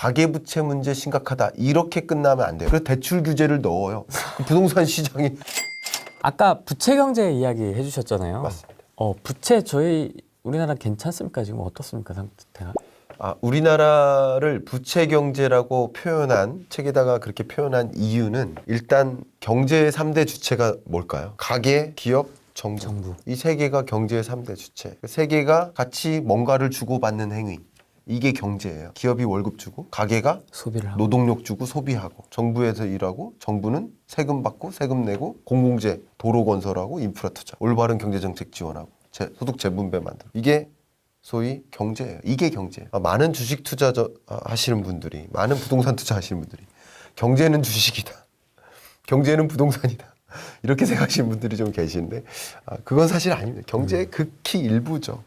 가계부채 문제 심각하다 이렇게 끝나면 안 돼요. 그래서 대출 규제를 넣어요. 부동산 시장이 아까 부채 경제 이야기 해주셨잖아요. 맞습니다. 부채 저희 우리나라 괜찮습니까? 지금 어떻습니까 상태가? 우리나라를 부채 경제라고 표현한 책에다가 그렇게 표현한 이유는 일단 경제의 3대 주체가 뭘까요? 가계, 기업, 정부. 이 세 개가 경제의 3대 주체. 세 개가 같이 뭔가를 주고받는 행위. 이게 경제예요. 기업이 월급 주고, 가게가 소비를 하고. 노동력 주고 소비하고, 정부에서 일하고, 정부는 세금 받고, 세금 내고, 공공재, 도로 건설하고, 인프라 투자, 올바른 경제정책 지원하고, 소득 재분배 만들고. 이게 소위 경제예요. 이게 경제예요. 많은 주식 투자 하시는 분들이, 많은 부동산 투자 하시는 분들이 경제는 주식이다. 경제는 부동산이다. 이렇게 생각하시는 분들이 좀 계시는데 그건 사실 아닙니다. 경제의 극히 일부죠.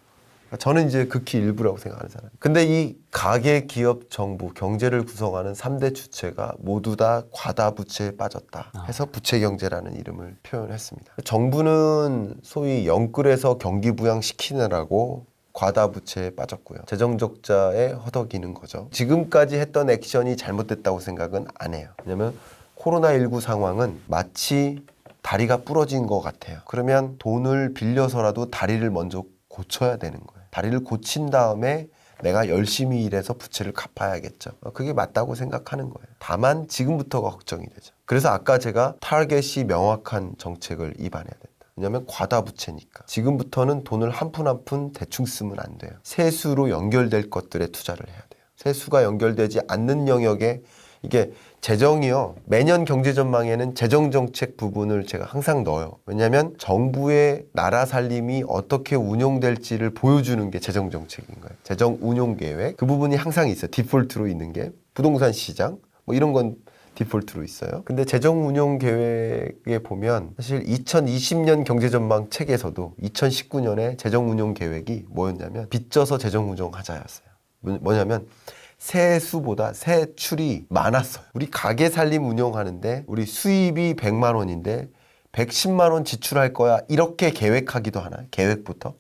저는 이제 극히 일부라고 생각하는 사람. 근데 이 가계, 기업, 정부, 경제를 구성하는 3대 주체가 모두 다 과다부채에 빠졌다 해서 부채경제라는 이름을 표현했습니다. 정부는 소위 영끌에서 경기부양시키느라고 과다부채에 빠졌고요. 재정적자에 허덕이는 거죠. 지금까지 했던 액션이 잘못됐다고 생각은 안 해요. 왜냐하면 코로나19 상황은 마치 다리가 부러진 것 같아요. 그러면 돈을 빌려서라도 다리를 먼저 고쳐야 되는 거예요. 다리를 고친 다음에 내가 열심히 일해서 부채를 갚아야겠죠. 그게 맞다고 생각하는 거예요. 다만 지금부터가 걱정이 되죠. 그래서 아까 제가 타겟이 명확한 정책을 입안해야 된다. 왜냐하면 과다부채니까. 지금부터는 돈을 한 푼 한 푼 대충 쓰면 안 돼요. 세수로 연결될 것들에 투자를 해야 돼요. 세수가 연결되지 않는 영역에 이게 재정이요. 매년 경제전망에는 재정정책 부분을 제가 항상 넣어요. 왜냐하면 정부의 나라 살림이 어떻게 운용될지를 보여주는 게 재정정책인 거예요. 재정운용계획. 그 부분이 항상 있어요. 디폴트로 있는 게. 부동산 시장. 뭐 이런 건 디폴트로 있어요. 근데 재정운용계획에 보면 사실 2020년 경제전망 책에서도 2019년에 재정운용계획이 뭐였냐면 빚져서 재정운용하자였어요. 뭐냐면 세수보다 세출이 많았어요. 우리 가게 살림 운영하는데 우리 수입이 100만 원인데 110만 원 지출할 거야. 이렇게 계획하기도 하나요? 계획부터?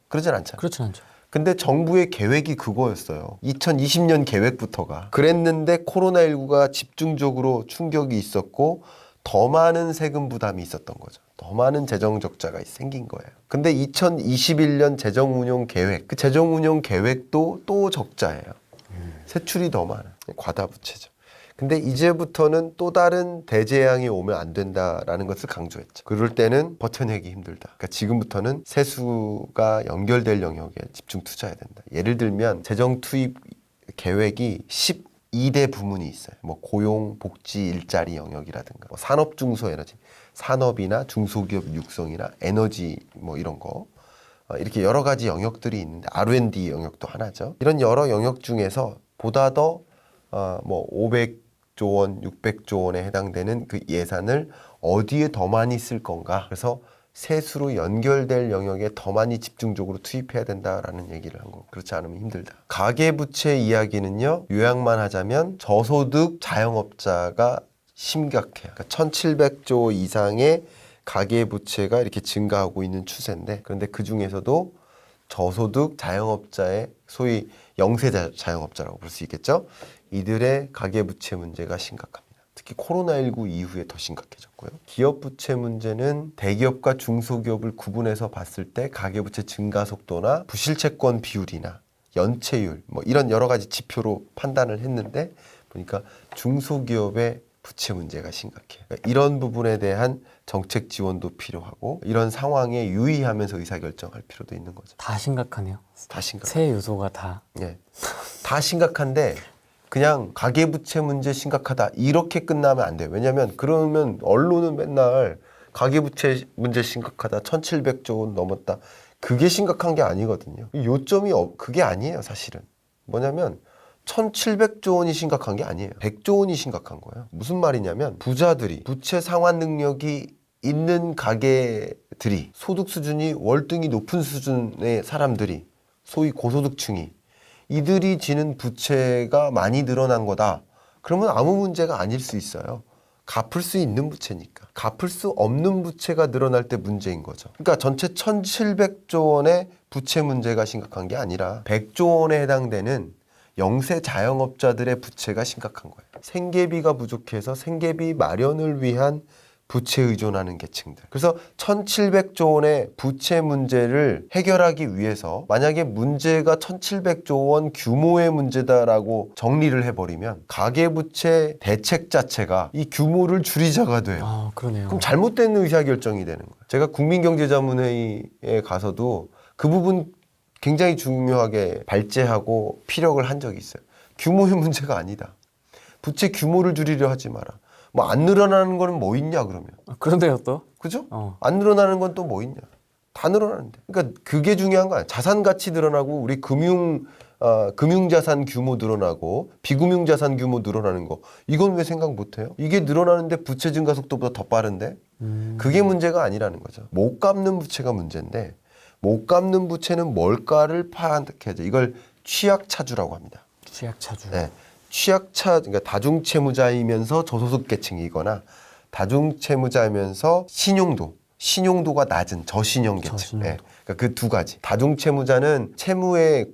그러진 않잖아요. 그렇진 않죠. 근데 정부의 계획이 그거였어요. 2020년 계획부터가. 그랬는데 코로나19가 집중적으로 충격이 있었고 더 많은 세금 부담이 있었던 거죠. 더 많은 재정 적자가 생긴 거예요. 근데 2021년 재정운용 계획, 그 재정운용 계획도 또 적자예요. 세출이 더 많아. 과다부채죠. 근데 이제부터는 또 다른 대재앙이 오면 안 된다라는 것을 강조했죠. 그럴 때는 버텨내기 힘들다. 그러니까 지금부터는 세수가 연결될 영역에 집중 투자해야 된다. 예를 들면 재정 투입 계획이 12대 부문이 있어요. 뭐 고용, 복지, 일자리 영역이라든가 뭐 산업 중소 에너지, 산업이나 중소기업 육성이나 에너지 뭐 이런 거. 이렇게 여러 가지 영역들이 있는데 R&D 영역도 하나죠. 이런 여러 영역 중에서 보다 더 뭐 500조 원, 600조 원에 해당되는 그 예산을 어디에 더 많이 쓸 건가. 그래서 세수로 연결될 영역에 더 많이 집중적으로 투입해야 된다라는 얘기를 한 거. 그렇지 않으면 힘들다. 가계부채 이야기는요. 요약만 하자면 저소득 자영업자가 심각해요. 그러니까 1,700조 이상의 가계부채가 이렇게 증가하고 있는 추세인데 그런데 그중에서도 저소득 자영업자의 소위 영세 자영업자라고 볼 수 있겠죠. 이들의 가계부채 문제가 심각합니다. 특히 코로나19 이후에 더 심각해졌고요. 기업부채 문제는 대기업과 중소기업을 구분해서 봤을 때 가계부채 증가 속도나 부실채권 비율이나 연체율 뭐 이런 여러 가지 지표로 판단을 했는데 보니까 중소기업의 부채 문제가 심각해요. 그러니까 이런 부분에 대한 정책 지원도 필요하고 이런 상황에 유의하면서 의사결정할 필요도 있는 거죠. 다 심각하네요. 다 심각. 세 요소가 다. 예, 다 심각한데 그냥 가계부채 문제 심각하다 이렇게 끝나면 안 돼요. 왜냐하면 그러면 언론은 맨날 가계부채 문제 심각하다 1,700조 원 넘었다 그게 심각한 게 아니거든요. 요점이 그게 아니에요. 사실은 뭐냐면 1,700조 원이 심각한 게 아니에요. 100조 원이 심각한 거예요. 무슨 말이냐면 부자들이 부채 상환 능력이 있는 가게들이 소득 수준이 월등히 높은 수준의 사람들이 소위 고소득층이 이들이 지는 부채가 많이 늘어난 거다. 그러면 아무 문제가 아닐 수 있어요. 갚을 수 있는 부채니까. 갚을 수 없는 부채가 늘어날 때 문제인 거죠. 그러니까 전체 1,700조 원의 부채 문제가 심각한 게 아니라 100조 원에 해당되는 영세 자영업자들의 부채가 심각한 거예요. 생계비가 부족해서 생계비 마련을 위한 부채 의존하는 계층들. 그래서 1,700조 원의 부채 문제를 해결하기 위해서 만약에 문제가 1,700조 원 규모의 문제다라고 정리를 해버리면 가계부채 대책 자체가 이 규모를 줄이자가 돼요. 아, 그러네요. 그럼 잘못된 의사결정이 되는 거예요. 제가 국민경제자문회의에 가서도 그 부분 굉장히 중요하게 발제하고 피력을 한 적이 있어요. 규모의 문제가 아니다. 부채 규모를 줄이려 하지 마라. 뭐 안 늘어나는 거는 뭐 있냐 그러면. 그런데요 또? 그죠? 어. 안 늘어나는 건 또 뭐 있냐. 다 늘어나는데. 그러니까 그게 중요한 거 아니야. 자산 가치 늘어나고 우리 금융자산 규모 늘어나고 비금융자산 규모 늘어나는 거. 이건 왜 생각 못 해요? 이게 늘어나는데 부채 증가 속도보다 더 빠른데? 그게 문제가 아니라는 거죠. 못 갚는 부채가 문제인데 못 갚는 부채는 뭘까를 파악해야죠. 이걸 취약차주라고 합니다. 취약차주. 네. 그러니까 다중채무자이면서 저소득계층이거나 다중채무자이면서 신용도가 낮은 저신용계층. 저신용도. 네. 그러니까 그 두 가지. 다중채무자는 채무의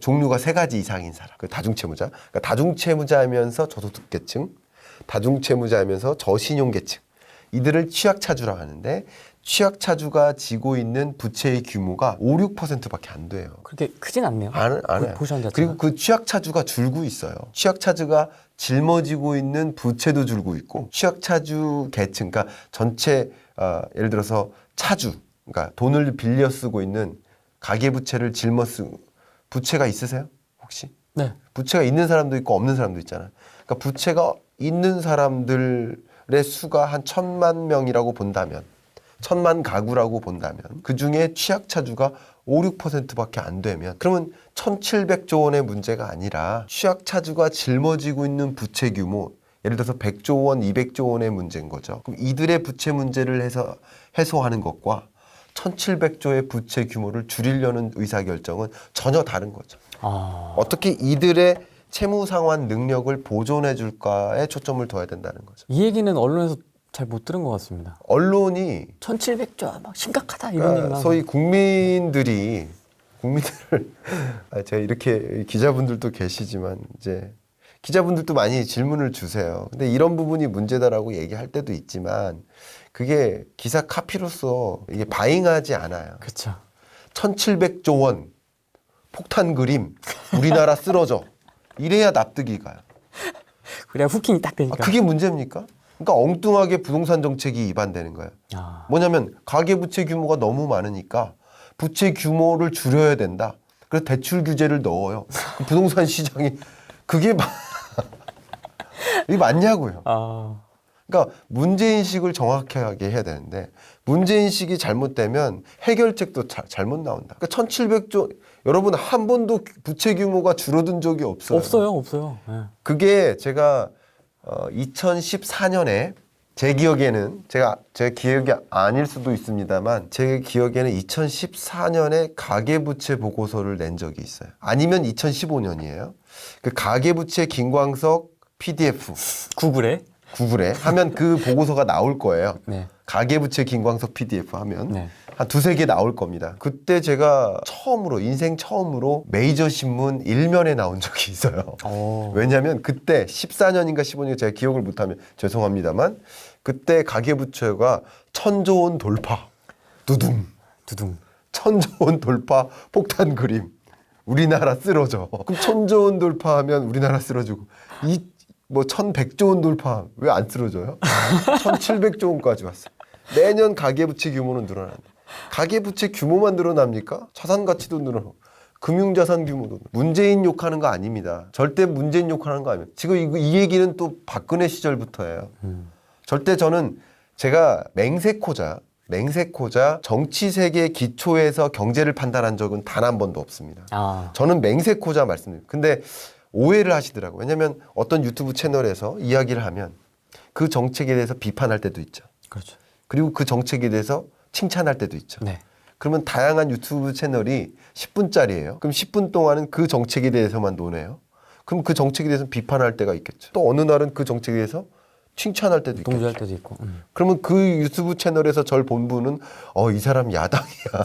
종류가 세 가지 이상인 사람. 그 다중채무자. 그러니까 다중채무자이면서 저소득계층, 다중채무자이면서 저신용계층. 이들을 취약차주라고 하는데 취약차주가 지고 있는 부채의 규모가 5, 6%밖에 안 돼요. 그렇게 크진 않네요. 안 그 해요. 포션 자체가. 그리고 그 취약차주가 줄고 있어요. 취약차주가 짊어지고 있는 부채도 줄고 있고 취약차주 계층, 그러니까 전체 예를 들어서 차주, 그러니까 돈을 빌려 쓰고 있는 가계부채를 짊어쓰고 부채가 있으세요? 혹시? 네. 부채가 있는 사람도 있고 없는 사람도 있잖아요. 그러니까 부채가 있는 사람들의 수가 한 1,000만 명이라고 본다면 1,000만 가구라고 본다면 그중에 취약차주가 5, 6%밖에 안 되면 그러면 1,700조 원의 문제가 아니라 취약차주가 짊어지고 있는 부채 규모 예를 들어서 100조 원, 200조 원의 문제인 거죠. 그럼 이들의 부채 문제를 해소하는 것과 1,700조의 부채 규모를 줄이려는 의사결정은 전혀 다른 거죠. 어떻게 이들의 채무 상환 능력을 보존해 줄까에 초점을 둬야 된다는 거죠. 이 얘기는 언론에서 잘 못 들은 것 같습니다. 언론이 1,700조 막 심각하다 이런 얘기만. 소위 국민들을 제가 이렇게 기자분들도 계시지만 이제 기자분들도 많이 질문을 주세요. 근데 이런 부분이 문제다라고 얘기할 때도 있지만 그게 기사 카피로서 이게 바잉하지 않아요. 그렇죠. 1,700조 원 폭탄 그림 우리나라 쓰러져 이래야 납득이 가요. 그래야 후킹이 딱 되니까. 그게 문제입니까? 그러니까 엉뚱하게 부동산 정책이 위반되는 거예요. 뭐냐면 가계부채 규모가 너무 많으니까 부채 규모를 줄여야 된다. 그래서 대출 규제를 넣어요. 부동산 시장이 그게 이게 맞냐고요. 그러니까 문제인식을 정확하게 해야 되는데 문제인식이 잘못되면 해결책도 잘못 나온다. 그러니까 1,700조 여러분 한 번도 부채 규모가 줄어든 적이 없어요. 없어요. 네. 그게 제가 2014년에 제 기억에는 제 기억이 아닐 수도 있습니다만 제 기억에는 2014년에 가계부채 보고서를 낸 적이 있어요. 아니면 2015년이에요. 그 가계부채 김광석 PDF 구글에 하면 그 보고서가 나올 거예요. 네. 가계부채 김광석 PDF 하면 네. 한 두세 개 나올 겁니다. 그때 제가 인생 처음으로 메이저 신문 1면에 나온 적이 있어요. 왜냐하면 그때 14년인가 15년인가 제가 기억을 못하면 죄송합니다만 그때 가계부채가 1,000조 원 돌파. 두둥. 1,000조 원 돌파 폭탄 그림. 우리나라 쓰러져. 그럼 1,000조 원 돌파하면 우리나라 쓰러지고 1,100조 원 돌파 왜 안 쓰러져요? 1,700조 원까지 왔어요. 매년 가계부채 규모는 늘어난다. 가계부채 규모만 늘어납니까? 자산 가치도 늘어나고 금융자산 규모도 문재인 욕하는 거 아닙니다. 절대 문재인 욕하는 거 아닙니다. 지금 이 얘기는 또 박근혜 시절부터예요. 절대 제가 맹세코자 정치 세계 기초에서 경제를 판단한 적은 단 한 번도 없습니다. 저는 맹세코자 말씀드립니다. 근데 오해를 하시더라고요. 왜냐하면 어떤 유튜브 채널에서 이야기를 하면 그 정책에 대해서 비판할 때도 있죠. 그렇죠. 그리고 그 정책에 대해서 칭찬할 때도 있죠. 네. 그러면 다양한 유튜브 채널이 10분짜리예요. 그럼 10분 동안은 그 정책에 대해서만 논해요. 그럼 그 정책에 대해서 비판할 때가 있겠죠. 또 어느 날은 그 정책에 대해서 칭찬할 때도 있겠죠. 동조할 때도 있고. 그러면 그 유튜브 채널에서 절 본 분은 이 사람 야당이야.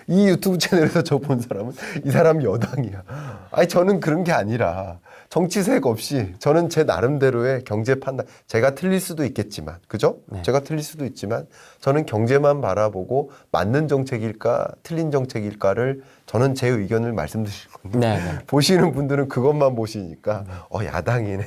이 유튜브 채널에서 저 본 사람은 이 사람 여당이야. 아니 저는 그런 게 아니라 정치색 없이 저는 제 나름대로의 경제 판단. 제가 틀릴 수도 있겠지만, 그죠? 네. 제가 틀릴 수도 있지만 저는 경제만 바라보고 맞는 정책일까 틀린 정책일까를 저는 제 의견을 말씀드릴 건데 네. 보시는 분들은 그것만 보시니까 야당이네,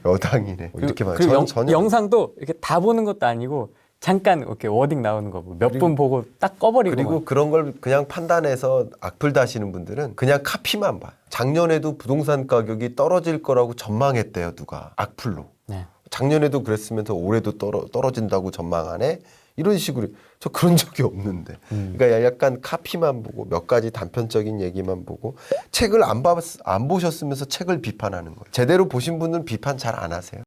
여당이네 뭐 이렇게 말. 그리고 저는 전혀 영상도 이렇게 다 보는 것도 아니고 잠깐 이렇게 워딩 나오는 거 몇 분 보고 딱 꺼버리고. 그리고 그런 걸 그냥 판단해서 악플 다시는 분들은 그냥 카피만 봐요. 작년에도 부동산 가격이 떨어질 거라고 전망했대요, 누가. 악플로. 네. 작년에도 그랬으면서 올해도 떨어진다고 전망하네? 이런 식으로. 저 그런 적이 없는데. 그러니까 약간 카피만 보고 몇 가지 단편적인 얘기만 보고 책을 안 보셨으면서 책을 비판하는 거예요. 제대로 보신 분은 비판 잘 안 하세요.